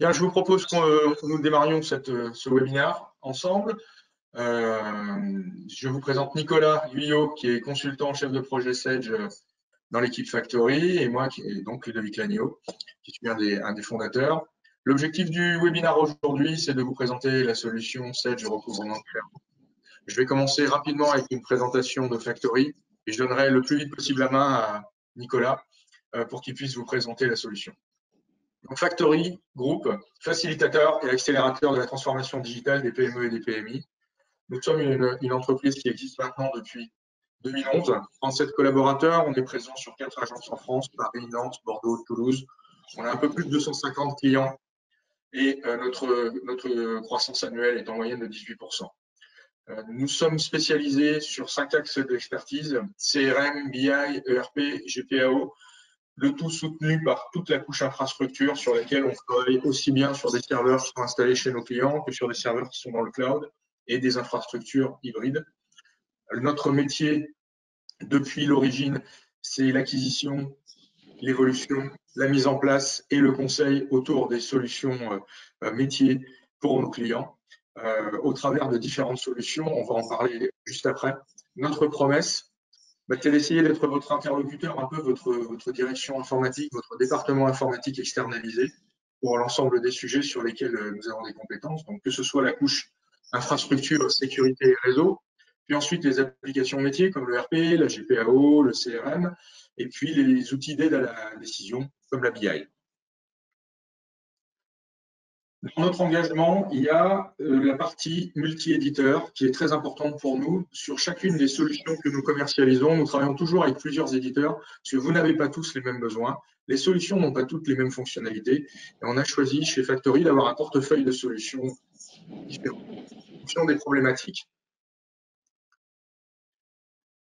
Bien, je vous propose que nous démarrions ce webinaire ensemble. Je vous présente Nicolas Guyot, qui est consultant chef de projet Sage dans l'équipe Factory, et moi, qui est donc Ludovic Lagneau, qui suis un des fondateurs. L'objectif du webinaire aujourd'hui, c'est de vous présenter la solution Sage recouvrement de clair. Je vais commencer rapidement avec une présentation de Factory, et je donnerai le plus vite possible la main à Nicolas pour qu'il puisse vous présenter la solution. Donc Factory Group, facilitateur et accélérateur de la transformation digitale des PME et des PMI. Nous sommes une entreprise qui existe maintenant depuis 2011. 37 collaborateurs, on est présent sur 4 agences en France, Paris, Nantes, Bordeaux, Toulouse. On a un peu plus de 250 clients et notre croissance annuelle est en moyenne de 18%. Nous sommes spécialisés sur 5 axes d'expertise, CRM, BI, ERP, GPAO, le tout soutenu par toute la couche infrastructure sur laquelle on travaille aussi bien sur des serveurs qui sont installés chez nos clients que sur des serveurs qui sont dans le cloud et des infrastructures hybrides. Notre métier, depuis l'origine, c'est l'acquisition, l'évolution, la mise en place et le conseil autour des solutions métiers pour nos clients au travers de différentes solutions. On va en parler juste après. Notre promesse, c'est d'essayer d'être votre interlocuteur, un peu votre direction informatique, votre département informatique externalisé pour l'ensemble des sujets sur lesquels nous avons des compétences. Donc, que ce soit la couche infrastructure, sécurité et réseau, puis ensuite les applications métiers comme le RP, la GPAO, le CRM, et puis les outils d'aide à la décision comme la BI. Dans notre engagement, il y a la partie multi-éditeur qui est très importante pour nous. Sur chacune des solutions que nous commercialisons, nous travaillons toujours avec plusieurs éditeurs parce que vous n'avez pas tous les mêmes besoins. Les solutions n'ont pas toutes les mêmes fonctionnalités. Et on a choisi chez Factory d'avoir un portefeuille de solutions différentes en fonction des problématiques.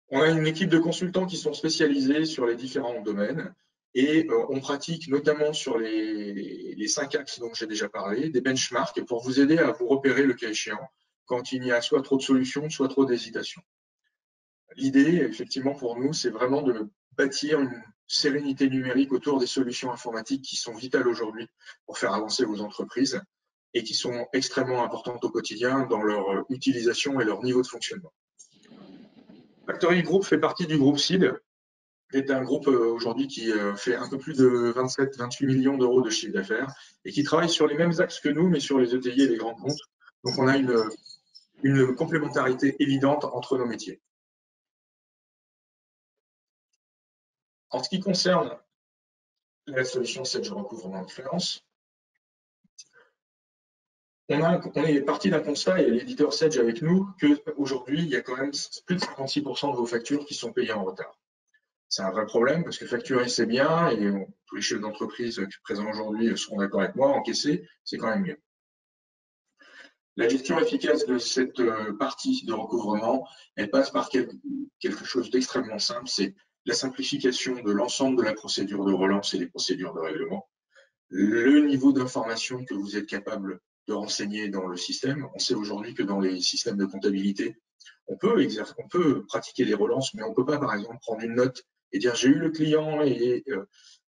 On a une équipe de consultants qui sont spécialisés sur les différents domaines. Et on pratique notamment sur les 5 axes dont j'ai déjà parlé, des benchmarks pour vous aider à vous repérer le cas échéant quand il y a soit trop de solutions, soit trop d'hésitations. L'idée, effectivement, pour nous, c'est vraiment de bâtir une sérénité numérique autour des solutions informatiques qui sont vitales aujourd'hui pour faire avancer vos entreprises et qui sont extrêmement importantes au quotidien dans leur utilisation et leur niveau de fonctionnement. Factory Group fait partie du groupe SID, est un groupe aujourd'hui qui fait un peu plus de 27-28 millions d'euros de chiffre d'affaires et qui travaille sur les mêmes axes que nous, mais sur les ETI et les grands comptes. Donc, on a une complémentarité évidente entre nos métiers. En ce qui concerne la solution Sage recouvrement de créances, on est parti d'un constat, et l'éditeur Sage avec nous, qu'aujourd'hui, il y a quand même plus de 56% de vos factures qui sont payées en retard. C'est un vrai problème parce que facturer, c'est bien et tous les chefs d'entreprise présents aujourd'hui seront d'accord avec moi, encaisser, c'est quand même mieux. La gestion efficace de cette partie de recouvrement, elle passe par quelque chose d'extrêmement simple, c'est la simplification de l'ensemble de la procédure de relance et des procédures de règlement, le niveau d'information que vous êtes capable de renseigner dans le système. On sait aujourd'hui que dans les systèmes de comptabilité, on peut pratiquer des relances, mais on ne peut pas, par exemple, prendre une note et dire j'ai eu le client et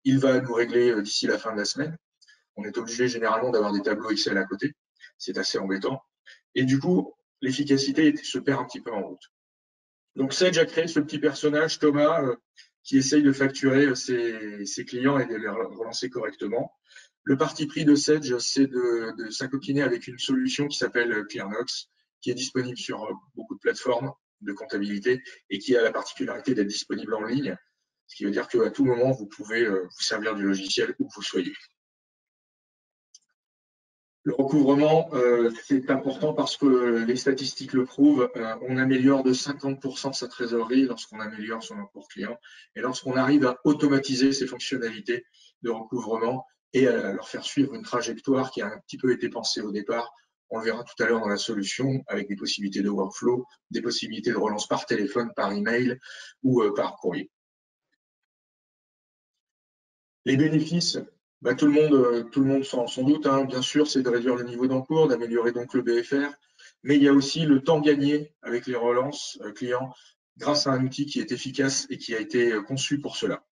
il va nous régler d'ici la fin de la semaine. On est obligé généralement d'avoir des tableaux Excel à côté. C'est assez embêtant. Et du coup, l'efficacité se perd un petit peu en route. Donc Sage a créé ce petit personnage, Thomas, qui essaye de facturer ses clients et de les relancer correctement. Le parti pris de Sage, c'est de s'acoquiner avec une solution qui s'appelle ClearNox, qui est disponible sur beaucoup de plateformes de comptabilité et qui a la particularité d'être disponible en ligne, ce qui veut dire qu'à tout moment, vous pouvez vous servir du logiciel où que vous soyez. Le recouvrement, c'est important parce que les statistiques le prouvent. On améliore de 50% sa trésorerie lorsqu'on améliore son encours client et lorsqu'on arrive à automatiser ces fonctionnalités de recouvrement et à leur faire suivre une trajectoire qui a un petit peu été pensée au départ. On le verra tout à l'heure dans la solution avec des possibilités de workflow, des possibilités de relance par téléphone, par email ou par courrier. Les bénéfices, tout le monde s'en doute, hein, bien sûr, c'est de réduire le niveau d'encours, d'améliorer donc le BFR, mais il y a aussi le temps gagné avec les relances clients grâce à un outil qui est efficace et qui a été conçu pour cela.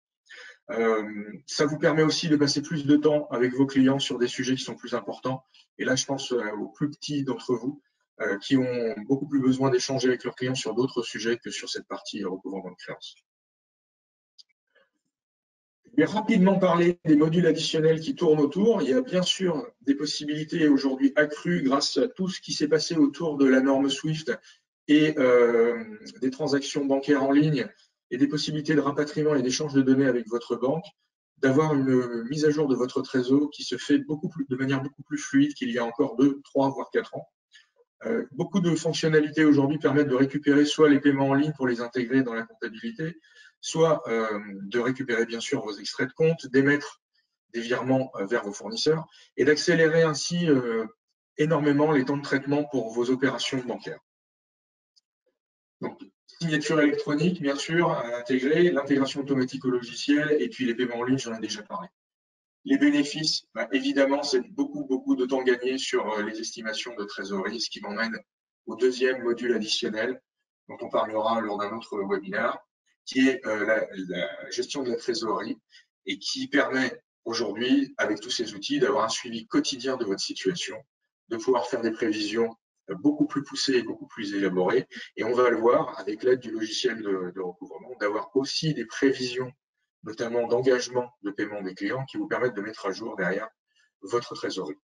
Ça vous permet aussi de passer plus de temps avec vos clients sur des sujets qui sont plus importants. Et là, je pense aux plus petits d'entre vous qui ont beaucoup plus besoin d'échanger avec leurs clients sur d'autres sujets que sur cette partie recouvrement de créances. Je vais rapidement parler des modules additionnels qui tournent autour. Il y a bien sûr des possibilités aujourd'hui accrues grâce à tout ce qui s'est passé autour de la norme SWIFT et des transactions bancaires en ligne et des possibilités de rapatriement et d'échange de données avec votre banque, d'avoir une mise à jour de votre trésor qui se fait de manière beaucoup plus fluide qu'il y a encore 2, 3, voire 4 ans. Beaucoup de fonctionnalités aujourd'hui permettent de récupérer soit les paiements en ligne pour les intégrer dans la comptabilité, soit de récupérer bien sûr vos extraits de compte, d'émettre des virements vers vos fournisseurs et d'accélérer ainsi énormément les temps de traitement pour vos opérations bancaires. Donc, signature électronique, bien sûr, à intégrer, l'intégration automatique au logiciel et puis les paiements en ligne, j'en ai déjà parlé. Les bénéfices, évidemment, c'est beaucoup de temps gagné sur les estimations de trésorerie, ce qui m'emmène au deuxième module additionnel, dont on parlera lors d'un autre webinaire, qui est la gestion de la trésorerie et qui permet aujourd'hui, avec tous ces outils, d'avoir un suivi quotidien de votre situation, de pouvoir faire des prévisions beaucoup plus poussées et beaucoup plus élaborées. Et on va le voir avec l'aide du logiciel de recouvrement, d'avoir aussi des prévisions notamment d'engagement de paiement des clients qui vous permettent de mettre à jour derrière votre trésorerie.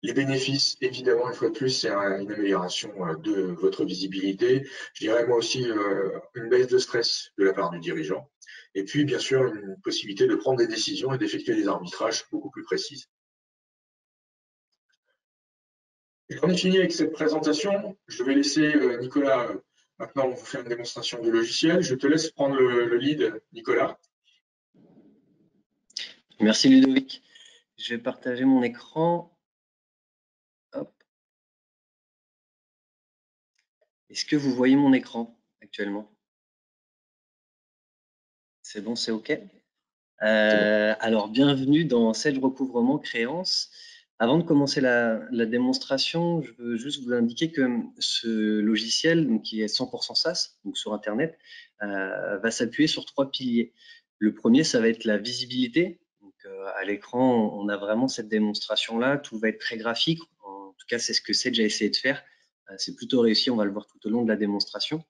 Les bénéfices, évidemment, une fois de plus, c'est une amélioration de votre visibilité. Je dirais moi aussi une baisse de stress de la part du dirigeant. Et puis, bien sûr, une possibilité de prendre des décisions et d'effectuer des arbitrages beaucoup plus précises. J'en ai fini avec cette présentation. Je vais laisser Nicolas maintenant vous faire une démonstration du logiciel. Je te laisse prendre le lead, Nicolas. Merci Ludovic. Je vais partager mon écran. Hop. Est-ce que vous voyez mon écran actuellement? C'est bon, c'est OK. Alors, bienvenue dans Sage Recouvrement Créance. Avant de commencer la démonstration, je veux juste vous indiquer que ce logiciel, donc, qui est 100% SaaS, donc sur Internet, va s'appuyer sur 3 piliers. Le premier, ça va être la visibilité. Donc, à l'écran, on a vraiment cette démonstration-là. Tout va être très graphique. En tout cas, c'est ce que Sage a essayé de faire. C'est plutôt réussi. On va le voir tout au long de la démonstration.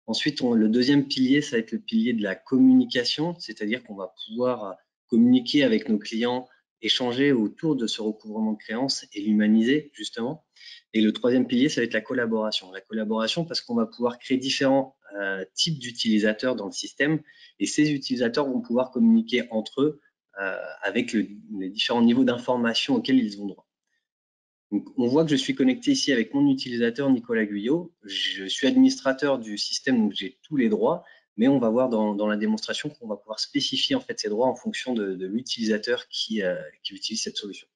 Ensuite, le deuxième pilier, ça va être le pilier de la communication, c'est-à-dire qu'on va pouvoir communiquer avec nos clients, échanger autour de ce recouvrement de créances et l'humaniser justement. Et le troisième pilier, ça va être la collaboration. La collaboration parce qu'on va pouvoir créer différents types d'utilisateurs dans le système et ces utilisateurs vont pouvoir communiquer entre eux avec les différents niveaux d'information auxquels ils ont droit. Donc, on voit que je suis connecté ici avec mon utilisateur Nicolas Guyot. Je suis administrateur du système, donc j'ai tous les droits, mais on va voir dans la démonstration qu'on va pouvoir spécifier en fait ces droits en fonction de l'utilisateur qui utilise cette solution.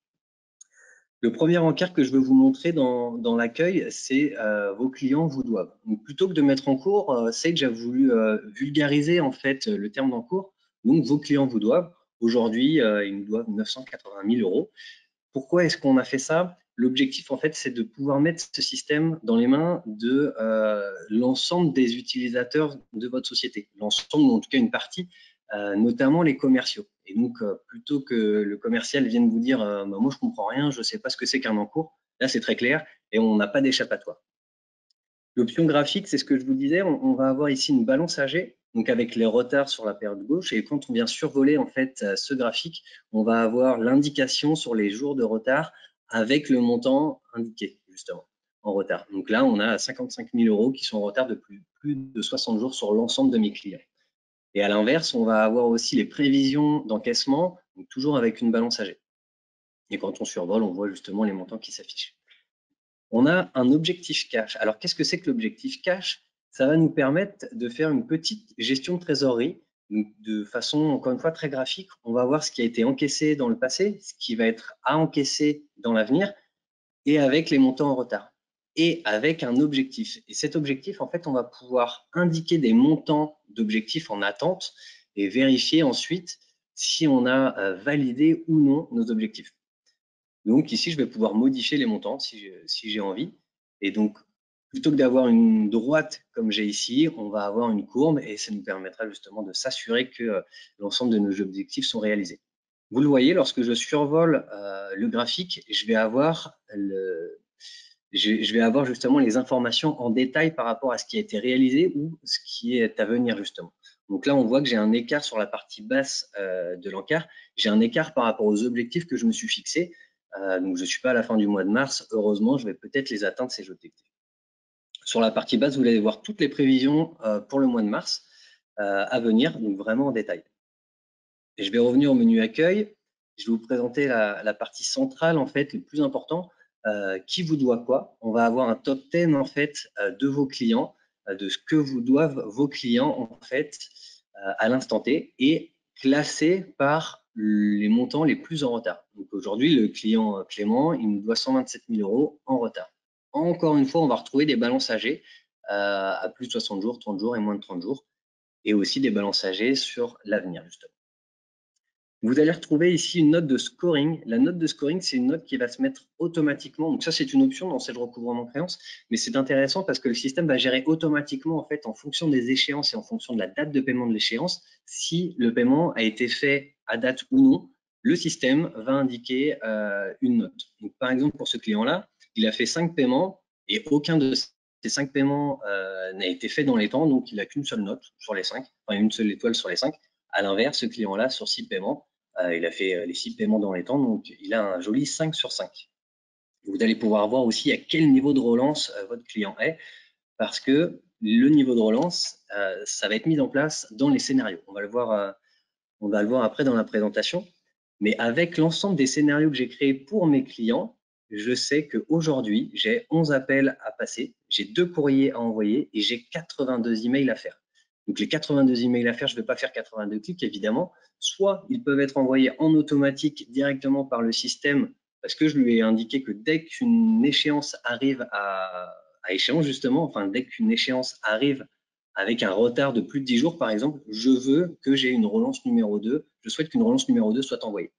Le premier encart que je veux vous montrer dans l'accueil, c'est vos clients vous doivent. Donc, plutôt que de mettre en cours, Sage a voulu vulgariser en fait le terme d'encours. Donc, vos clients vous doivent. Aujourd'hui, ils nous doivent 980 000 €. Pourquoi est-ce qu'on a fait ça? L'objectif, en fait, c'est de pouvoir mettre ce système dans les mains de l'ensemble des utilisateurs de votre société. L'ensemble, ou en tout cas une partie, notamment les commerciaux. Et donc, plutôt que le commercial vienne vous dire bah, moi, je ne comprends rien, je ne sais pas ce que c'est qu'un encours », là, c'est très clair et on n'a pas d'échappatoire. L'option graphique, c'est ce que je vous disais, on va avoir ici une balance AG, donc avec les retards sur la période gauche. Et quand on vient survoler en fait ce graphique, on va avoir l'indication sur les jours de retard avec le montant indiqué justement en retard. Donc là, on a 55 000 € qui sont en retard de plus de 60 jours sur l'ensemble de mes clients. Et à l'inverse, on va avoir aussi les prévisions d'encaissement, donc toujours avec une balance AG. Et quand on survole, on voit justement les montants qui s'affichent. On a un objectif cash. Alors, qu'est-ce que c'est que l'objectif cash? Ça va nous permettre de faire une petite gestion de trésorerie de façon, encore une fois, très graphique. On va voir ce qui a été encaissé dans le passé, ce qui va être à encaisser dans l'avenir et avec les montants en retard et avec un objectif. Et cet objectif, en fait, on va pouvoir indiquer des montants d'objectifs en attente et vérifier ensuite si on a validé ou non nos objectifs. Donc ici, je vais pouvoir modifier les montants si j'ai envie. Et donc, plutôt que d'avoir une droite comme j'ai ici, on va avoir une courbe et ça nous permettra justement de s'assurer que l'ensemble de nos objectifs sont réalisés. Vous le voyez, lorsque je survole le graphique, je vais avoir justement les informations en détail par rapport à ce qui a été réalisé ou ce qui est à venir justement. Donc là, on voit que j'ai un écart sur la partie basse de l'encart. J'ai un écart par rapport aux objectifs que je me suis fixés. Donc je ne suis pas à la fin du mois de mars. Heureusement, je vais peut-être les atteindre, ces objectifs. Sur la partie basse, vous allez voir toutes les prévisions pour le mois de mars à venir, donc vraiment en détail. Et je vais revenir au menu accueil. Je vais vous présenter la partie centrale, en fait, le plus important. Qui vous doit quoi? On va avoir un top 10 en fait de vos clients, de ce que vous doivent vos clients en fait à l'instant T et classé par les montants les plus en retard. Donc aujourd'hui, le client Clément, il nous doit 127 000 € en retard. Encore une fois, on va retrouver des balances âgées à plus de 60 jours, 30 jours et moins de 30 jours, et aussi des balances âgées sur l'avenir justement. Vous allez retrouver ici une note de scoring. La note de scoring, c'est une note qui va se mettre automatiquement. Donc ça, c'est une option dans Sage recouvrement créance, mais c'est intéressant parce que le système va gérer automatiquement en fait en fonction des échéances et en fonction de la date de paiement de l'échéance, si le paiement a été fait à date ou non. Le système va indiquer une note. Donc par exemple, pour ce client-là, il a fait 5 paiements et aucun de ces 5 paiements n'a été fait dans les temps, donc il n'a qu'une seule note sur les 5, enfin une seule étoile sur les 5. À l'inverse, ce client-là, sur 6 paiements, il a fait les 6 paiements dans les temps, donc il a un joli 5 sur 5. Vous allez pouvoir voir aussi à quel niveau de relance votre client est, parce que le niveau de relance, ça va être mis en place dans les scénarios. On va le voir après dans la présentation. Mais avec l'ensemble des scénarios que j'ai créés pour mes clients, je sais qu'aujourd'hui, j'ai 11 appels à passer, j'ai 2 courriers à envoyer et j'ai 82 emails à faire. Donc les 82 emails à faire, je ne vais pas faire 82 clics évidemment. Soit ils peuvent être envoyés en automatique directement par le système parce que je lui ai indiqué que dès qu'une échéance arrive à échéance justement, enfin dès qu'une échéance arrive avec un retard de plus de 10 jours par exemple, je veux que j'ai une relance numéro 2, je souhaite qu'une relance numéro 2 soit envoyée.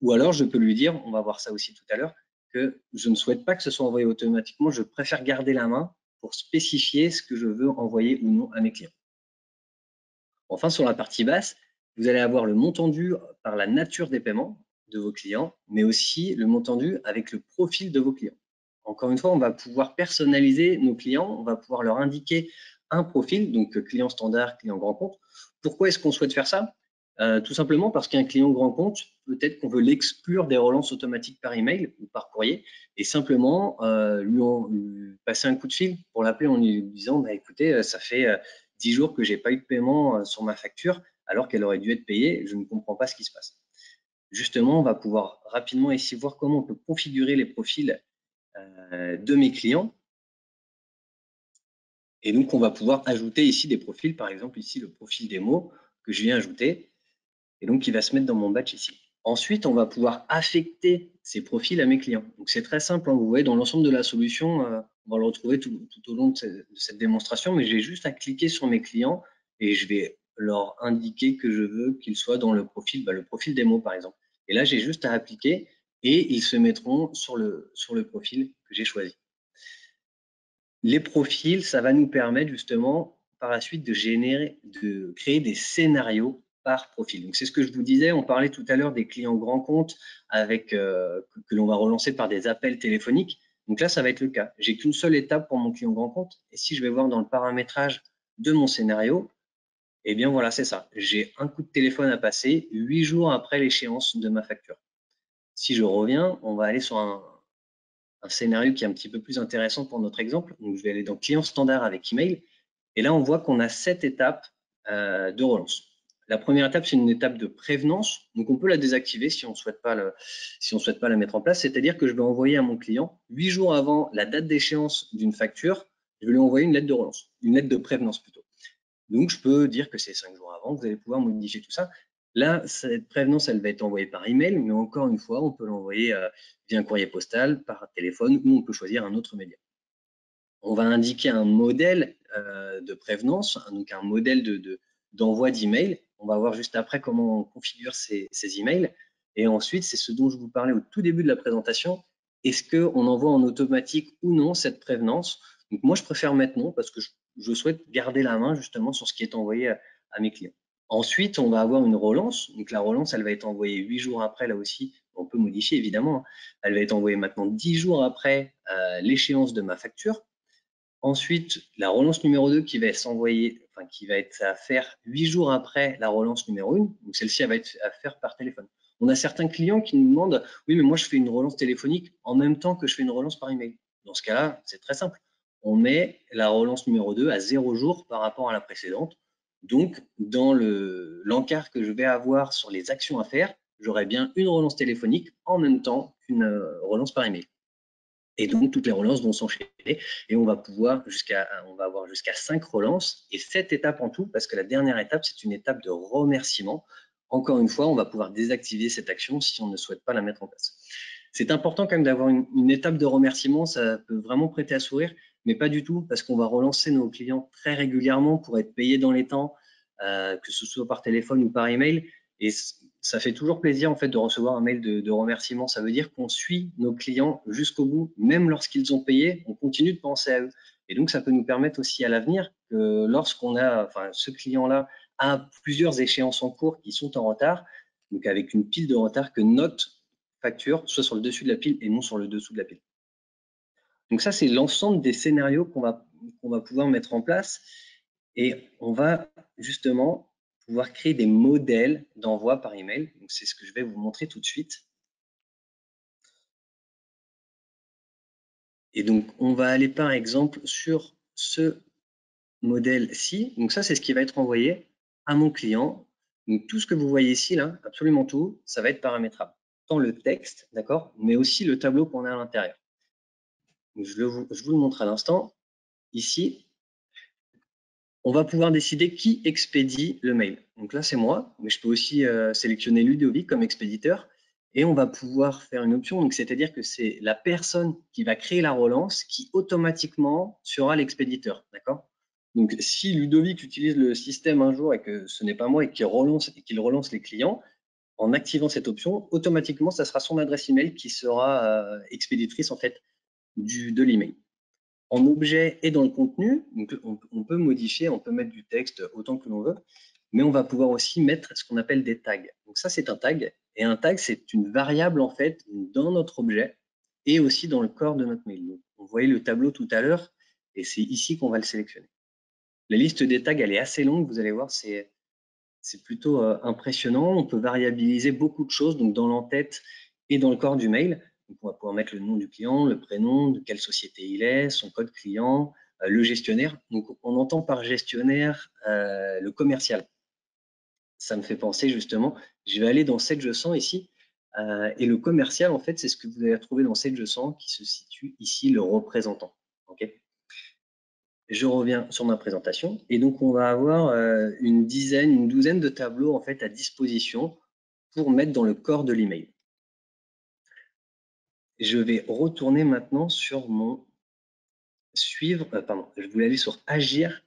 Ou alors je peux lui dire, on va voir ça aussi tout à l'heure, que je ne souhaite pas que ce soit envoyé automatiquement, je préfère garder la main pour spécifier ce que je veux envoyer ou non à mes clients. Enfin, sur la partie basse, vous allez avoir le montant dû par la nature des paiements de vos clients, mais aussi le montant dû avec le profil de vos clients. Encore une fois, on va pouvoir personnaliser nos clients, on va pouvoir leur indiquer un profil, donc client standard, client grand compte. Pourquoi est-ce qu'on souhaite faire ça? Tout simplement parce qu'un client grand compte, peut-être qu'on veut l'exclure des relances automatiques par email ou par courrier et simplement lui passer un coup de fil pour l'appeler en lui disant bah, écoutez, ça fait 10 jours que je n'ai pas eu de paiement sur ma facture alors qu'elle aurait dû être payée, je ne comprends pas ce qui se passe. Justement, on va pouvoir rapidement ici voir comment on peut configurer les profils de mes clients. Et donc, on va pouvoir ajouter ici des profils, par exemple ici le profil démo que je viens ajouter et donc qui va se mettre dans mon batch ici. Ensuite, on va pouvoir affecter ces profils à mes clients. Donc, c'est très simple, hein, vous voyez, dans l'ensemble de la solution, on va le retrouver tout au long de cette démonstration, mais j'ai juste à cliquer sur mes clients et je vais leur indiquer que je veux qu'ils soient dans le profil démo, par exemple. Et là, j'ai juste à appliquer et ils se mettront sur le profil que j'ai choisi. Les profils, ça va nous permettre justement par la suite de créer des scénarios par profil. Donc c'est ce que je vous disais, on parlait tout à l'heure des clients grands comptes avec que l'on va relancer par des appels téléphoniques. Donc là, ça va être le cas. J'ai qu'une seule étape pour mon client grand compte. Et si je vais voir dans le paramétrage de mon scénario, eh bien voilà, c'est ça. J'ai un coup de téléphone à passer 8 jours après l'échéance de ma facture. Si je reviens, on va aller sur un scénario qui est un petit peu plus intéressant pour notre exemple. Donc, je vais aller dans client standard avec email. Et là, on voit qu'on a 7 étapes de relance. La première étape, c'est une étape de prévenance. Donc, on peut la désactiver si on ne souhaite pas la mettre en place. C'est-à-dire que je vais envoyer à mon client 8 jours avant la date d'échéance d'une facture, je vais lui envoyer une lettre de relance, une lettre de prévenance plutôt. Donc, je peux dire que c'est 5 jours avant. Vous allez pouvoir modifier tout ça. Là, cette prévenance, elle va être envoyée par email, mais encore une fois, on peut l'envoyer via un courrier postal, par téléphone, ou on peut choisir un autre média. On va indiquer un modèle de prévenance, donc un modèle d'envoi d'email. On va voir juste après comment on configure ces emails. Et ensuite, c'est ce dont je vous parlais au tout début de la présentation. Est-ce qu'on envoie en automatique ou non cette prévenance? Donc moi, je préfère mettre non parce que je souhaite garder la main justement sur ce qui est envoyé à mes clients. Ensuite, on va avoir une relance. Donc la relance, elle va être envoyée 8 jours après, là aussi. On peut modifier évidemment. Elle va être envoyée maintenant 10 jours après l'échéance de ma facture. Ensuite, la relance numéro 2 qui va s'envoyer, enfin qui va être à faire 8 jours après la relance numéro 1. Donc celle-ci, elle va être à faire par téléphone. On a certains clients qui nous demandent « Oui, mais moi, je fais une relance téléphonique en même temps que je fais une relance par email. » Dans ce cas-là, c'est très simple. On met la relance numéro 2 à 0 jours par rapport à la précédente. Donc, dans l'encart que je vais avoir sur les actions à faire, j'aurai bien une relance téléphonique en même temps qu'une relance par email. Et donc, toutes les relances vont s'enchaîner et on va avoir jusqu'à 5 relances et 7 étapes en tout, parce que la dernière étape, c'est une étape de remerciement. Encore une fois, on va pouvoir désactiver cette action si on ne souhaite pas la mettre en place. C'est important quand même d'avoir une étape de remerciement, ça peut vraiment prêter à sourire, mais pas du tout, parce qu'on va relancer nos clients très régulièrement pour être payés dans les temps, que ce soit par téléphone ou par email. Et ça fait toujours plaisir en fait de recevoir un mail de remerciement. Ça veut dire qu'on suit nos clients jusqu'au bout, même lorsqu'ils ont payé, on continue de penser à eux. Et donc ça peut nous permettre aussi à l'avenir que lorsqu'on a, enfin, ce client-là a plusieurs échéances en cours qui sont en retard, donc avec une pile de retard, que notre facture soit sur le dessus de la pile et non sur le dessous de la pile. Donc ça, c'est l'ensemble des scénarios qu'on va pouvoir mettre en place et on va justement pouvoir créer des modèles d'envoi par email. Donc c'est ce que je vais vous montrer tout de suite. Et donc on va aller par exemple sur ce modèle-ci. Donc ça, c'est ce qui va être envoyé à mon client. Donc tout ce que vous voyez ici, là, absolument tout, ça va être paramétrable. Tant le texte, d'accord, mais aussi le tableau qu'on a à l'intérieur. Je vous le montre à l'instant. Ici, on va pouvoir décider qui expédie le mail. Donc là, c'est moi, mais je peux aussi sélectionner Ludovic comme expéditeur et on va pouvoir faire une option. Donc, c'est-à-dire que c'est la personne qui va créer la relance qui automatiquement sera l'expéditeur. D'accord? Donc, si Ludovic utilise le système un jour et que ce n'est pas moi et qu'il relance les clients, en activant cette option, automatiquement, ça sera son adresse email qui sera expéditrice en fait de l'email. En objet et dans le contenu, on peut modifier, on peut mettre du texte autant que l'on veut, mais on va pouvoir aussi mettre ce qu'on appelle des tags. Donc ça, c'est un tag, et un tag, c'est une variable en fait dans notre objet et aussi dans le corps de notre mail. Donc, on voyait le tableau tout à l'heure, et c'est ici qu'on va le sélectionner. La liste des tags, elle est assez longue, vous allez voir, c'est plutôt impressionnant. On peut variabiliser beaucoup de choses, donc dans l'entête et dans le corps du mail. Donc, on va pouvoir mettre le nom du client, le prénom, de quelle société il est, son code client, le gestionnaire. Donc, on entend par gestionnaire le commercial. Ça me fait penser justement, je vais aller dans Sage 100 ici, et le commercial, en fait, c'est ce que vous allez trouver dans Sage 100 qui se situe ici, le représentant. Okay, je reviens sur ma présentation et donc on va avoir une douzaine de tableaux en fait à disposition pour mettre dans le corps de l'email. Je vais retourner maintenant sur mon je voulais aller sur agir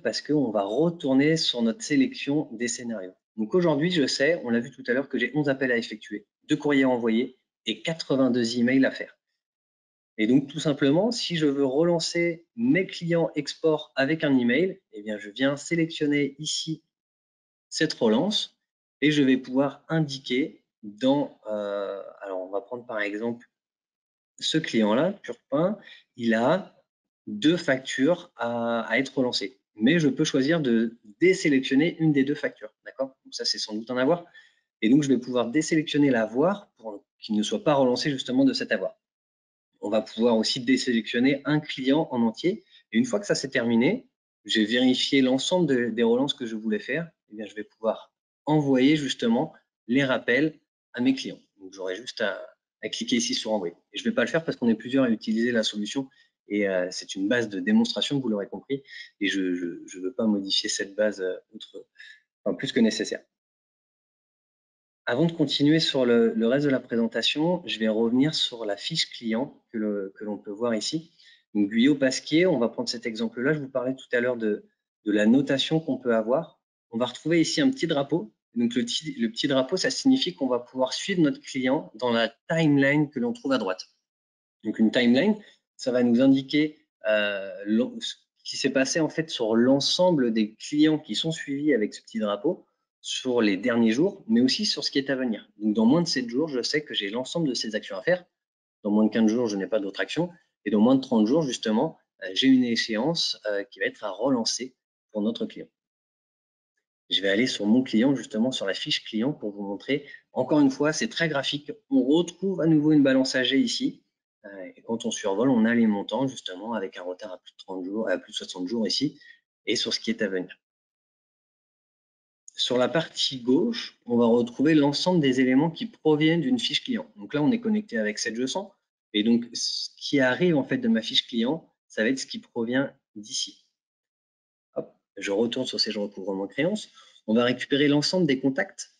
parce qu'on va retourner sur notre sélection des scénarios. Donc aujourd'hui, je sais, on l'a vu tout à l'heure, que j'ai 11 appels à effectuer, 2 courriers à envoyer et 82 emails à faire. Et donc, tout simplement, si je veux relancer mes clients export avec un email, eh bien, je viens sélectionner ici cette relance et je vais pouvoir indiquer dans, alors on va prendre par exemple ce client-là, Turpin, il a 2 factures à être relancées. Mais je peux choisir de désélectionner une des 2 factures. D'accord? Donc ça, c'est sans doute un avoir. Et donc, je vais pouvoir désélectionner l'avoir pour qu'il ne soit pas relancé justement de cet avoir. On va pouvoir aussi désélectionner un client en entier. Et une fois que ça c'est terminé, j'ai vérifié l'ensemble des relances que je voulais faire, et bien, je vais pouvoir envoyer justement les rappels à mes clients. Donc, j'aurai juste à cliquer ici sur envoyer. Et je ne vais pas le faire parce qu'on est plusieurs à utiliser la solution et c'est une base de démonstration, vous l'aurez compris, et je ne veux pas modifier cette base plus que nécessaire. Avant de continuer sur le reste de la présentation, je vais revenir sur la fiche client que l'on peut voir ici. Donc, Guyot Pasquier, on va prendre cet exemple-là. Je vous parlais tout à l'heure de la notation qu'on peut avoir. On va retrouver ici un petit drapeau. Donc, le petit drapeau, ça signifie qu'on va pouvoir suivre notre client dans la timeline que l'on trouve à droite. Donc, une timeline, ça va nous indiquer ce qui s'est passé en fait sur l'ensemble des clients qui sont suivis avec ce petit drapeau sur les derniers jours, mais aussi sur ce qui est à venir. Donc, dans moins de 7 jours, je sais que j'ai l'ensemble de ces actions à faire. Dans moins de 15 jours, je n'ai pas d'autres actions. Et dans moins de 30 jours, justement, j'ai une échéance qui va être à relancer pour notre client. Je vais aller sur mon client, justement, sur la fiche client pour vous montrer. Encore une fois, c'est très graphique. On retrouve à nouveau une balance AG ici. Et quand on survole, on a les montants, justement, avec un retard à plus de 30 jours, à plus de 60 jours ici, et sur ce qui est à venir. Sur la partie gauche, on va retrouver l'ensemble des éléments qui proviennent d'une fiche client. Donc là, on est connecté avec 7G100. Et donc, ce qui arrive en fait de ma fiche client, ça va être ce qui provient d'ici. Je retourne sur ces recouvrements créances. On va récupérer l'ensemble des contacts.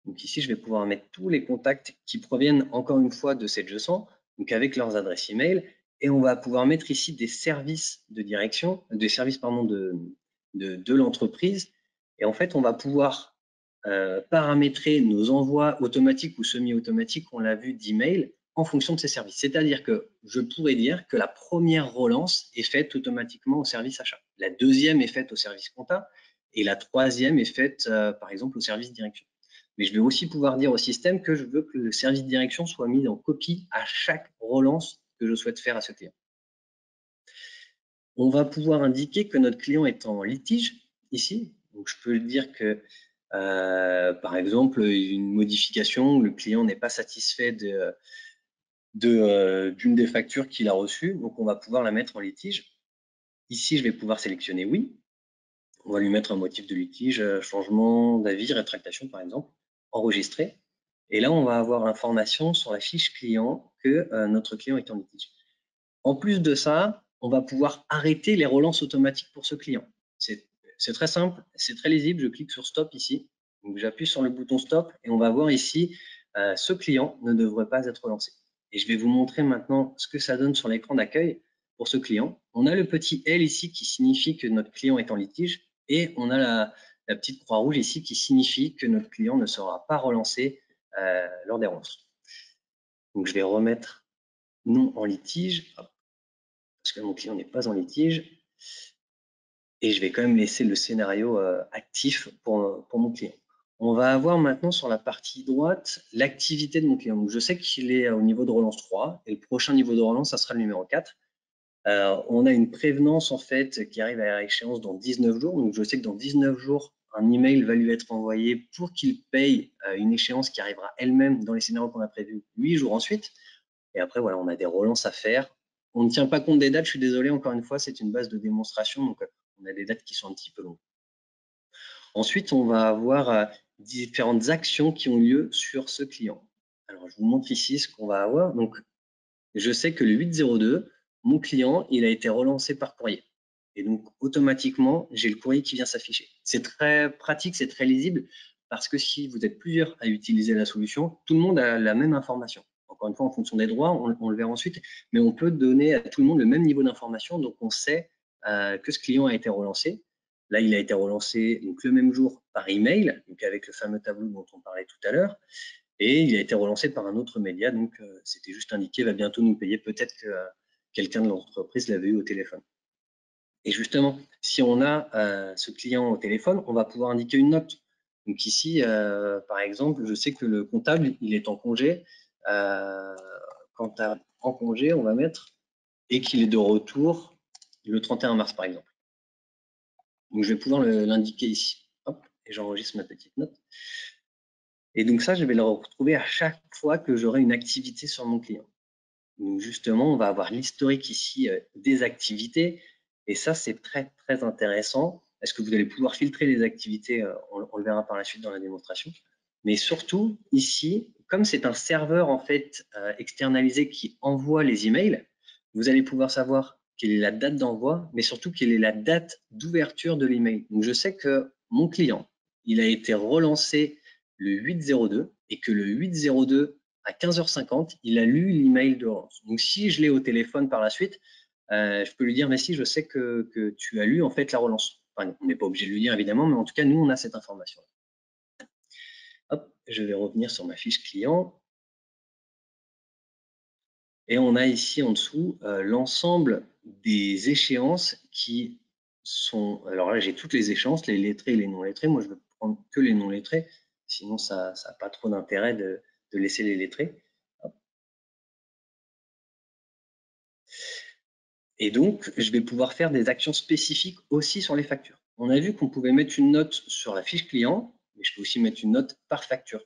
Donc ici, je vais pouvoir mettre tous les contacts qui proviennent encore une fois de 7G100, donc avec leurs adresses email. Et on va pouvoir mettre ici des services de direction, des services pardon, de l'entreprise. Et en fait, on va pouvoir paramétrer nos envois automatiques ou semi-automatiques, on l'a vu, d'email en fonction de ces services. C'est-à-dire que je pourrais dire que la première relance est faite automatiquement au service achat. La deuxième est faite au service compta et la troisième est faite, par exemple, au service direction. Mais je vais aussi pouvoir dire au système que je veux que le service direction soit mis en copie à chaque relance que je souhaite faire à ce client. On va pouvoir indiquer que notre client est en litige ici. Donc, je peux dire que, par exemple, une modification, le client n'est pas satisfait d'une des factures qu'il a reçues. Donc, on va pouvoir la mettre en litige. Ici, je vais pouvoir sélectionner oui. On va lui mettre un motif de litige, changement d'avis, rétractation, par exemple, enregistrer. Et là, on va avoir l'information sur la fiche client que notre client est en litige. En plus de ça, on va pouvoir arrêter les relances automatiques pour ce client. C'est très simple, c'est très lisible. Je clique sur Stop ici. Donc, j'appuie sur le bouton Stop et on va voir ici, ce client ne devrait pas être relancé. Et je vais vous montrer maintenant ce que ça donne sur l'écran d'accueil pour ce client. On a le petit L ici qui signifie que notre client est en litige et on a la petite croix rouge ici qui signifie que notre client ne sera pas relancé lors des relances. Donc, je vais remettre non en litige. Hop, parce que mon client n'est pas en litige. Et je vais quand même laisser le scénario actif pour mon client. On va avoir maintenant sur la partie droite l'activité de mon client. Donc, je sais qu'il est au niveau de relance 3 et le prochain niveau de relance, ça sera le numéro 4. On a une prévenance en fait qui arrive à échéance dans 19 jours. Donc, je sais que dans 19 jours, un email va lui être envoyé pour qu'il paye une échéance qui arrivera elle-même dans les scénarios qu'on a prévus 8 jours ensuite. Et après, voilà, on a des relances à faire. On ne tient pas compte des dates, je suis désolé, encore une fois, c'est une base de démonstration, donc on a des dates qui sont un petit peu longues. Ensuite, on va avoir différentes actions qui ont lieu sur ce client. Alors, je vous montre ici ce qu'on va avoir. Donc, je sais que le 802, mon client, il a été relancé par courrier. Et donc, automatiquement, j'ai le courrier qui vient s'afficher. C'est très pratique, c'est très lisible, parce que si vous êtes plusieurs à utiliser la solution, tout le monde a la même information. Encore une fois, en fonction des droits, on le verra ensuite, mais on peut donner à tout le monde le même niveau d'information, donc on sait que ce client a été relancé. Là, il a été relancé donc, le même jour par email, donc avec le fameux tableau dont on parlait tout à l'heure, et il a été relancé par un autre média, donc c'était juste indiqué, va bientôt nous payer, peut-être que quelqu'un de l'entreprise l'avait eu au téléphone. Et justement, si on a ce client au téléphone, on va pouvoir indiquer une note. Donc ici, par exemple, je sais que le comptable, il est en congé. Comptable en congé, on va mettre, et qu'il est de retour le 31 mars, par exemple. Donc je vais pouvoir l'indiquer ici. Hop, et j'enregistre ma petite note. Et donc ça, je vais le retrouver à chaque fois que j'aurai une activité sur mon client. Donc justement, on va avoir l'historique ici des activités. Et ça, c'est très, très intéressant. Est-ce que vous allez pouvoir filtrer les activités? On le verra par la suite dans la démonstration. Mais surtout, ici, comme c'est un serveur en fait externalisé qui envoie les emails, vous allez pouvoir savoir quelle est la date d'envoi, mais surtout quelle est la date d'ouverture de l'email. Donc, je sais que mon client, il a été relancé le 8/02 et que le 8/02 à 15h50, il a lu l'email de relance. Donc, si je l'ai au téléphone par la suite, je peux lui dire, mais si, je sais que tu as lu en fait la relance. Enfin, on n'est pas obligé de lui dire évidemment, mais en tout cas, nous, on a cette information. Hop, je vais revenir sur ma fiche client. Et on a ici en dessous l'ensemble des échéances qui sont… Alors là, j'ai toutes les échéances, les lettrés et les non lettrés. Moi, je vais prendre que les non lettrés, sinon ça n'a pas trop d'intérêt de laisser les lettrés. Et donc, je vais pouvoir faire des actions spécifiques aussi sur les factures. On a vu qu'on pouvait mettre une note sur la fiche client, mais je peux aussi mettre une note par facture.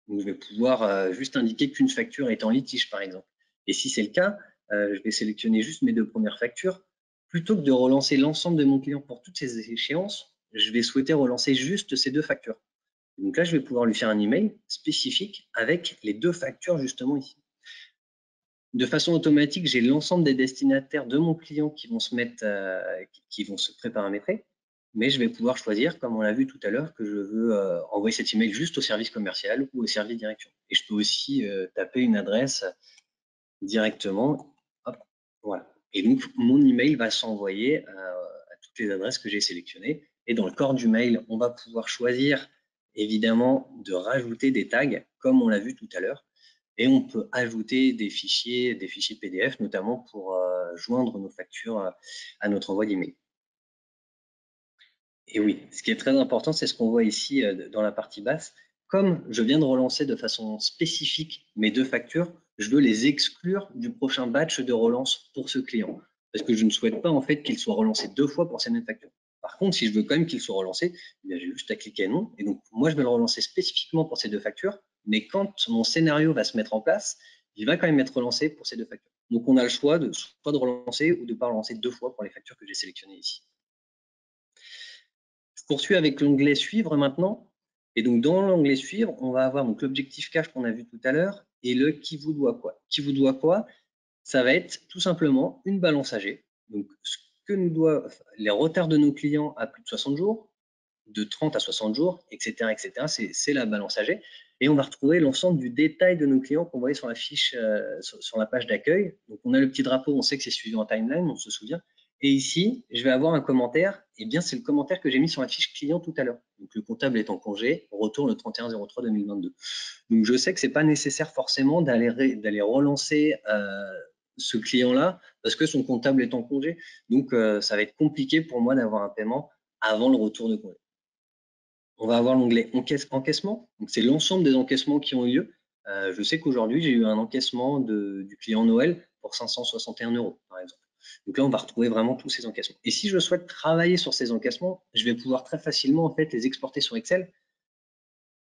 Donc, je vais pouvoir juste indiquer qu'une facture est en litige, par exemple. Et si c'est le cas, je vais sélectionner juste mes 2 premières factures. Plutôt que de relancer l'ensemble de mon client pour toutes ces échéances, je vais souhaiter relancer juste ces 2 factures. Donc là, je vais pouvoir lui faire un email spécifique avec les 2 factures justement ici. De façon automatique, j'ai l'ensemble des destinataires de mon client qui vont se préparamétrer, mais je vais pouvoir choisir, comme on l'a vu tout à l'heure, que je veux envoyer cet email juste au service commercial ou au service direction. Et je peux aussi taper une adresse directement. Hop, voilà. Et donc, mon email va s'envoyer à toutes les adresses que j'ai sélectionnées. Et dans le corps du mail, on va pouvoir choisir évidemment de rajouter des tags, comme on l'a vu tout à l'heure. Et on peut ajouter des fichiers PDF, notamment pour joindre nos factures à notre envoi d'email. Et oui, ce qui est très important, c'est ce qu'on voit ici dans la partie basse. Comme je viens de relancer de façon spécifique mes 2 factures, je veux les exclure du prochain batch de relance pour ce client. Parce que je ne souhaite pas en fait qu'il soit relancé 2 fois pour ces mêmes factures. Par contre, si je veux quand même qu'il soit relancé, j'ai juste à cliquer non. Et donc, moi, je vais le relancer spécifiquement pour ces 2 factures. Mais quand mon scénario va se mettre en place, il va quand même être relancé pour ces 2 factures. Donc, on a le choix de soit de relancer ou de ne pas relancer 2 fois pour les factures que j'ai sélectionnées ici. Je poursuis avec l'onglet Suivre maintenant. Et donc, dans l'onglet Suivre, on va avoir l'objectif cash qu'on a vu tout à l'heure et le qui vous doit quoi. Qui vous doit quoi, ça va être tout simplement une balance AG. Donc, ce que nous doivent les retards de nos clients à plus de 60 jours, de 30 à 60 jours, etc. etc. C'est la balance AG. Et on va retrouver l'ensemble du détail de nos clients qu'on voyait sur la fiche, sur la page d'accueil. Donc, on a le petit drapeau, on sait que c'est suivi en timeline, on se souvient. Et ici, je vais avoir un commentaire. Eh bien, c'est le commentaire que j'ai mis sur la fiche client tout à l'heure. Donc, le comptable est en congé, retour le 31/03/2022. Donc, je sais que ce n'est pas nécessaire forcément d'aller relancer ce client-là parce que son comptable est en congé. Donc, ça va être compliqué pour moi d'avoir un paiement avant le retour de congé. On va avoir l'onglet encaissement. Donc, c'est l'ensemble des encaissements qui ont eu lieu. Je sais qu'aujourd'hui, j'ai eu un encaissement du client Noël pour 561 €, par exemple. Donc là, on va retrouver vraiment tous ces encaissements. Et si je souhaite travailler sur ces encaissements, je vais pouvoir très facilement en fait les exporter sur Excel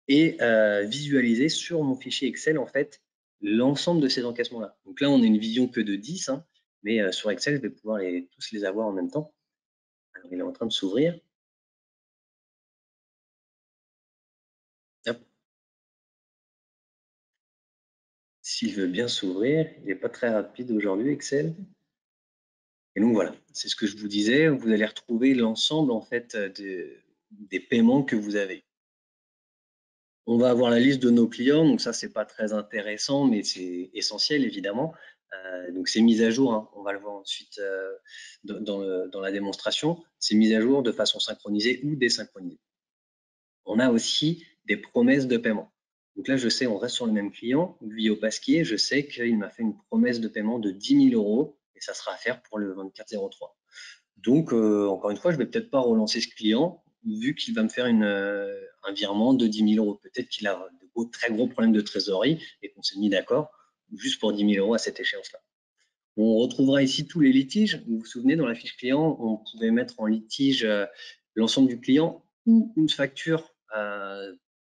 et visualiser sur mon fichier Excel en fait l'ensemble de ces encaissements-là. Donc là, on a une vision que de 10, hein, mais sur Excel, je vais pouvoir tous les avoir en même temps. Alors, il est en train de s'ouvrir. Hop. S'il veut bien s'ouvrir, il n'est pas très rapide aujourd'hui, Excel. Et donc voilà, c'est ce que je vous disais, vous allez retrouver l'ensemble en fait des paiements que vous avez. On va avoir la liste de nos clients, donc ça c'est pas très intéressant, mais c'est essentiel évidemment. Donc c'est mis à jour, hein, on va le voir ensuite dans la démonstration, c'est mis à jour de façon synchronisée ou désynchronisée. On a aussi des promesses de paiement. Donc là, je sais, on reste sur le même client, Guyot Pasquier, je sais qu'il m'a fait une promesse de paiement de 10 000 € et ça sera à faire pour le 24/03. Donc, encore une fois, je ne vais peut-être pas relancer ce client vu qu'il va me faire un virement de 10 000 €. Peut-être qu'il a de très gros problèmes de trésorerie et qu'on s'est mis d'accord juste pour 10 000 € à cette échéance-là. On retrouvera ici tous les litiges. Vous vous souvenez, dans la fiche client, on pouvait mettre en litige l'ensemble du client ou une facture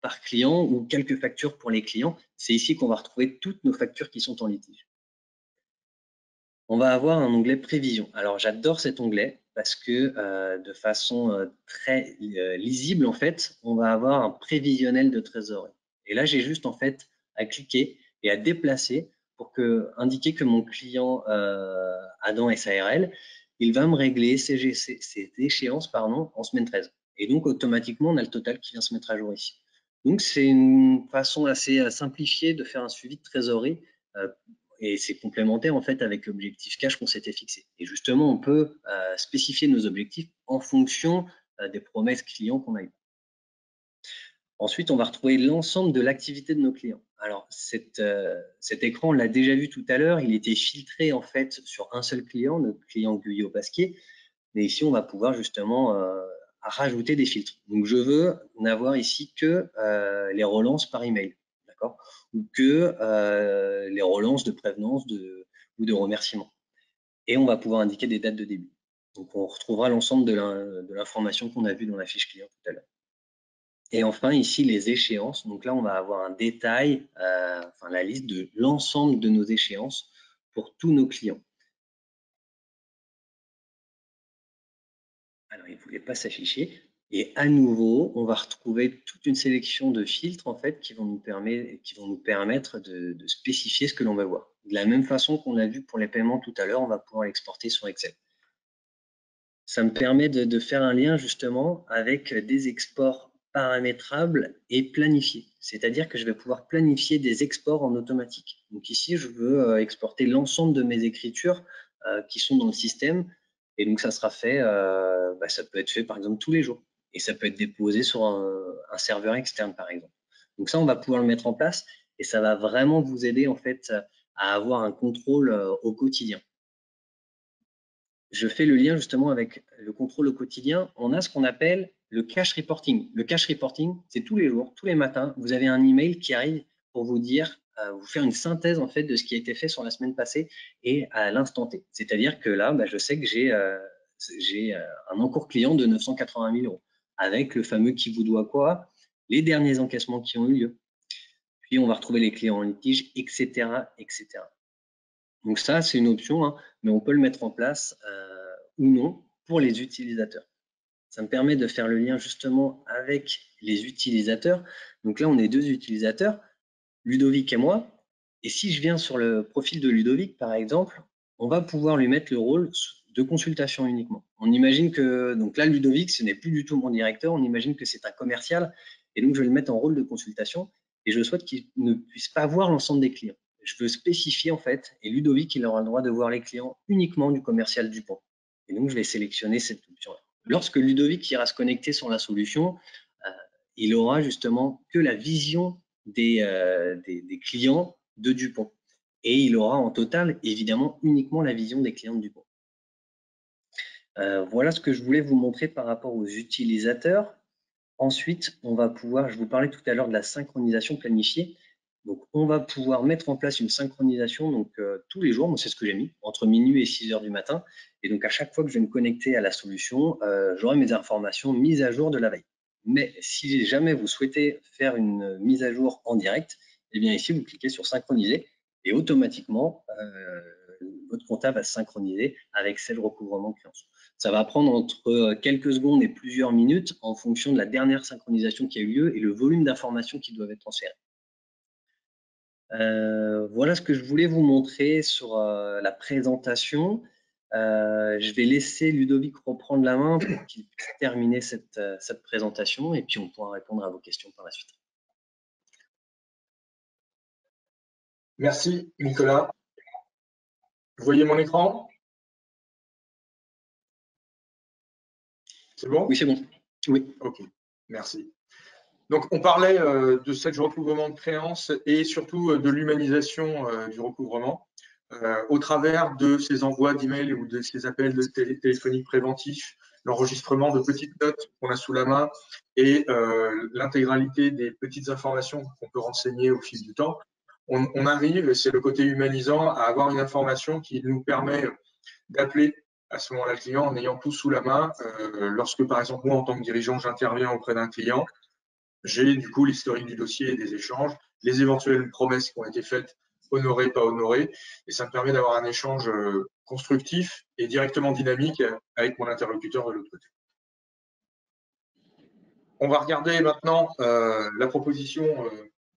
par client ou quelques factures pour les clients. C'est ici qu'on va retrouver toutes nos factures qui sont en litige. On va avoir un onglet prévision. Alors, j'adore cet onglet parce que de façon très lisible, en fait, on va avoir un prévisionnel de trésorerie. Et là, j'ai juste en fait à cliquer et à déplacer pour indiquer que mon client Adam SARL, il va me régler ses échéances en semaine 13. Et donc, automatiquement, on a le total qui vient se mettre à jour ici. Donc, c'est une façon assez simplifiée de faire un suivi de trésorerie et c'est complémentaire en fait avec l'objectif cash qu'on s'était fixé. Et justement, on peut spécifier nos objectifs en fonction des promesses clients qu'on a eues. Ensuite, on va retrouver l'ensemble de l'activité de nos clients. Alors, cet écran, on l'a déjà vu tout à l'heure, il était filtré en fait sur un seul client, notre client Guyot Pasquier. Mais ici, on va pouvoir justement rajouter des filtres. Donc, je veux n'avoir ici que les relances par email, d'accord, ou que les relances de prévenance ou de remerciement. Et on va pouvoir indiquer des dates de début. Donc, on retrouvera l'ensemble de l'information qu'on a vue dans la fiche client tout à l'heure. Et enfin, ici, les échéances. Donc là, on va avoir un détail, enfin la liste de l'ensemble de nos échéances pour tous nos clients. Alors, il ne voulait pas s'afficher. Et à nouveau, on va retrouver toute une sélection de filtres en fait, qui vont nous permettre de spécifier ce que l'on va voir. De la même façon qu'on l'a vu pour les paiements tout à l'heure, on va pouvoir l'exporter sur Excel. Ça me permet de faire un lien justement avec des exports paramétrables et planifiés. C'est-à-dire que je vais pouvoir planifier des exports en automatique. Donc ici, je veux exporter l'ensemble de mes écritures qui sont dans le système. Et donc, ça sera fait, ça peut être fait par exemple tous les jours. Et ça peut être déposé sur un serveur externe, par exemple. Donc ça, on va pouvoir le mettre en place et ça va vraiment vous aider en fait à avoir un contrôle au quotidien. Je fais le lien justement avec le contrôle au quotidien. On a ce qu'on appelle le cash reporting. Le cash reporting, c'est tous les jours, tous les matins, vous avez un email qui arrive pour vous dire, vous faire une synthèse en fait de ce qui a été fait sur la semaine passée et à l'instant T. C'est-à-dire que là, je sais que j'ai un encours client de 980 000 € avec le fameux qui vous doit quoi, les derniers encaissements qui ont eu lieu. Puis on va retrouver les clients en litige, etc., etc. Donc ça, c'est une option, hein, mais on peut le mettre en place ou non pour les utilisateurs. Ça me permet de faire le lien justement avec les utilisateurs. Donc là, on est deux utilisateurs, Ludovic et moi. Et si je viens sur le profil de Ludovic, par exemple, on va pouvoir lui mettre le rôle de consultation uniquement. On imagine que, donc là, Ludovic, ce n'est plus du tout mon directeur, on imagine que c'est un commercial, et donc je vais le mettre en rôle de consultation, et je souhaite qu'il ne puisse pas voir l'ensemble des clients. Je veux spécifier en fait, et Ludovic, il aura le droit de voir les clients uniquement du commercial Dupont. Et donc, je vais sélectionner cette option-là. Lorsque Ludovic ira se connecter sur la solution, il aura justement que la vision des clients de Dupont. Et il aura en total, évidemment, uniquement la vision des clients de Dupont. Voilà ce que je voulais vous montrer par rapport aux utilisateurs. Ensuite, on va pouvoir, je vous parlais tout à l'heure de la synchronisation planifiée. Donc, on va pouvoir mettre en place une synchronisation donc, tous les jours, c'est ce que j'ai mis, entre minuit et 6 heures du matin. Et donc, à chaque fois que je vais me connecter à la solution, j'aurai mes informations mises à jour de la veille. Mais si jamais vous souhaitez faire une mise à jour en direct, eh bien ici, vous cliquez sur synchroniser et automatiquement, votre comptable va se synchroniser avec celle recouvrement de créances. Ça va prendre entre quelques secondes et plusieurs minutes en fonction de la dernière synchronisation qui a eu lieu et le volume d'informations qui doivent être transférées. Voilà ce que je voulais vous montrer sur la présentation. Je vais laisser Ludovic reprendre la main pour qu'il puisse terminer cette présentation et puis on pourra répondre à vos questions par la suite. Merci Nicolas. Vous voyez mon écran? C'est bon? Oui, c'est bon. Oui. Ok, merci. Donc, on parlait de ce recouvrement de créances et surtout de l'humanisation du recouvrement au travers de ces envois d'emails ou de ces appels téléphoniques préventifs, l'enregistrement de petites notes qu'on a sous la main et l'intégralité des petites informations qu'on peut renseigner au fil du temps. On arrive, c'est le côté humanisant, à avoir une information qui nous permet d'appeler à ce moment-là le client en ayant tout sous la main. Lorsque, par exemple, moi, en tant que dirigeant, j'interviens auprès d'un client, j'ai du coup l'historique du dossier et des échanges, les éventuelles promesses qui ont été faites, honorées, pas honorées, et ça me permet d'avoir un échange constructif et directement dynamique avec mon interlocuteur de l'autre côté. On va regarder maintenant la proposition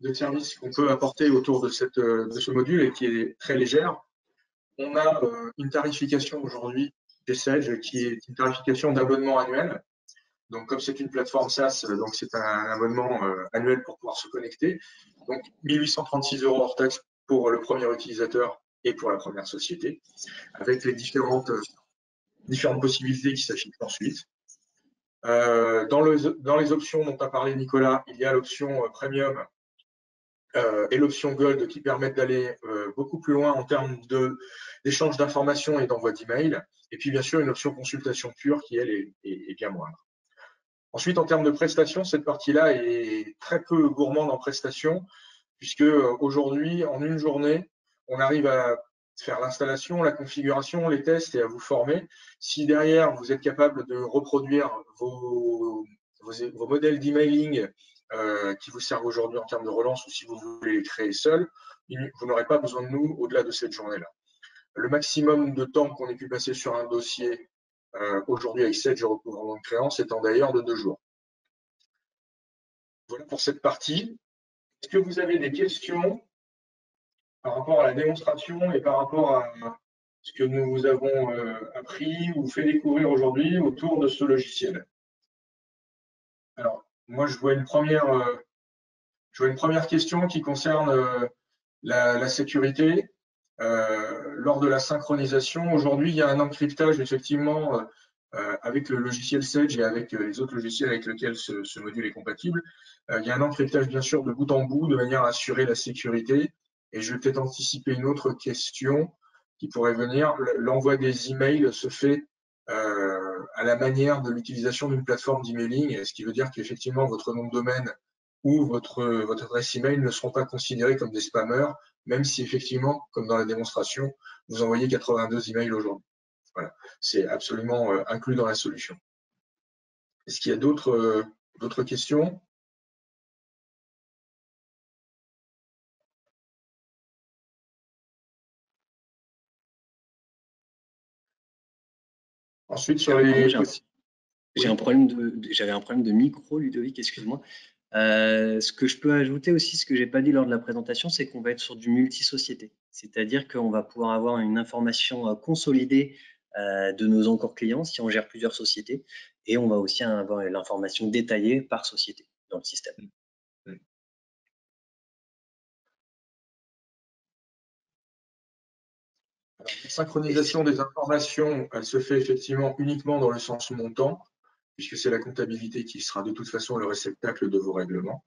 de service qu'on peut apporter autour de ce module et qui est très légère. On a une tarification aujourd'hui chez Sage qui est une tarification d'abonnement annuel. Donc, comme c'est une plateforme SaaS, donc c'est un abonnement annuel pour pouvoir se connecter. Donc, 1836 € hors taxe pour le premier utilisateur et pour la première société, avec les différentes possibilités qui s'affichent ensuite. Dans les options dont a parlé Nicolas, il y a l'option Premium et l'option Gold qui permettent d'aller beaucoup plus loin en termes d'échange d'informations et d'envoi d'emails. Et puis, bien sûr, une option consultation pure qui, elle, est bien moindre. Ensuite, en termes de prestations, cette partie-là est très peu gourmande en prestations, puisque aujourd'hui, en une journée, on arrive à faire l'installation, la configuration, les tests et à vous former. Si derrière, vous êtes capable de reproduire vos modèles d'emailing qui vous servent aujourd'hui en termes de relance, ou si vous voulez les créer seuls, vous n'aurez pas besoin de nous au-delà de cette journée-là. Le maximum de temps qu'on ait pu passer sur un dossier aujourd'hui avec Sedge recouvrement de créances étant d'ailleurs de 2 jours. Voilà pour cette partie. Est-ce que vous avez des questions par rapport à la démonstration et par rapport à ce que nous vous avons appris ou fait découvrir aujourd'hui autour de ce logiciel? Alors, moi, je vois une première question qui concerne la sécurité. Lors de la synchronisation, aujourd'hui, il y a un encryptage, effectivement, avec le logiciel Sedge et avec les autres logiciels avec lesquels ce module est compatible. Il y a un encryptage, bien sûr, de bout en bout, de manière à assurer la sécurité. Et je vais peut-être anticiper une autre question qui pourrait venir. L'envoi des emails se fait à la manière de l'utilisation d'une plateforme d'emailing, ce qui veut dire qu'effectivement, votre nom de domaine ou votre adresse email ne seront pas considérés comme des spammers, même si effectivement, comme dans la démonstration, vous envoyez 82 emails aujourd'hui. Voilà, c'est absolument inclus dans la solution. Est-ce qu'il y a d'autres questions? Ensuite, sur les... J'avais un problème de micro, Ludovic, excuse-moi. Ce que je peux ajouter aussi, ce que j'ai pas dit lors de la présentation, c'est qu'on va être sur du multi-société. C'est-à-dire qu'on va pouvoir avoir une information consolidée de nos encore clients si on gère plusieurs sociétés. Et on va aussi avoir l'information détaillée par société dans le système. Alors, la synchronisation des informations, elle se fait effectivement uniquement dans le sens montant, puisque c'est la comptabilité qui sera de toute façon le réceptacle de vos règlements.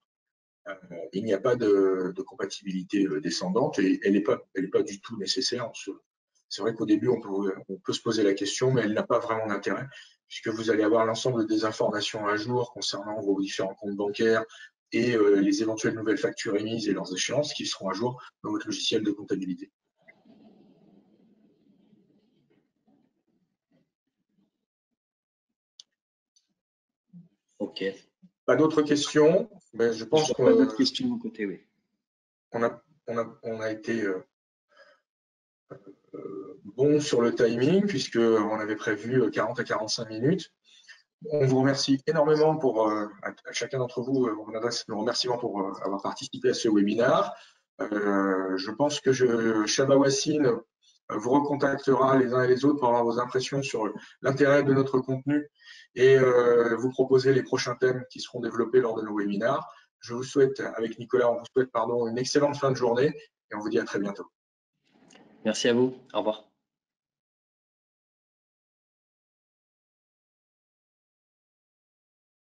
Il n'y a pas de compatibilité descendante et elle n'est pas du tout nécessaire. C'est vrai qu'au début, on peut se poser la question, mais elle n'a pas vraiment d'intérêt, puisque vous allez avoir l'ensemble des informations à jour concernant vos différents comptes bancaires et les éventuelles nouvelles factures émises et leurs échéances qui seront à jour dans votre logiciel de comptabilité. Ok. Pas d'autres questions? Ben, je pense qu'on a d'autres questions de mon côté, oui. On a été bon sur le timing, puisqu'on avait prévu 40 à 45 minutes. On vous remercie énormément à chacun d'entre vous, on adresse nos remerciements pour avoir participé à ce webinaire. Je pense que Shaba Wassine vous recontactera les uns et les autres pour avoir vos impressions sur l'intérêt de notre contenu et vous proposer les prochains thèmes qui seront développés lors de nos webinaires. Je vous souhaite, avec Nicolas, on vous souhaite une excellente fin de journée et on vous dit à très bientôt. Merci à vous. Au revoir.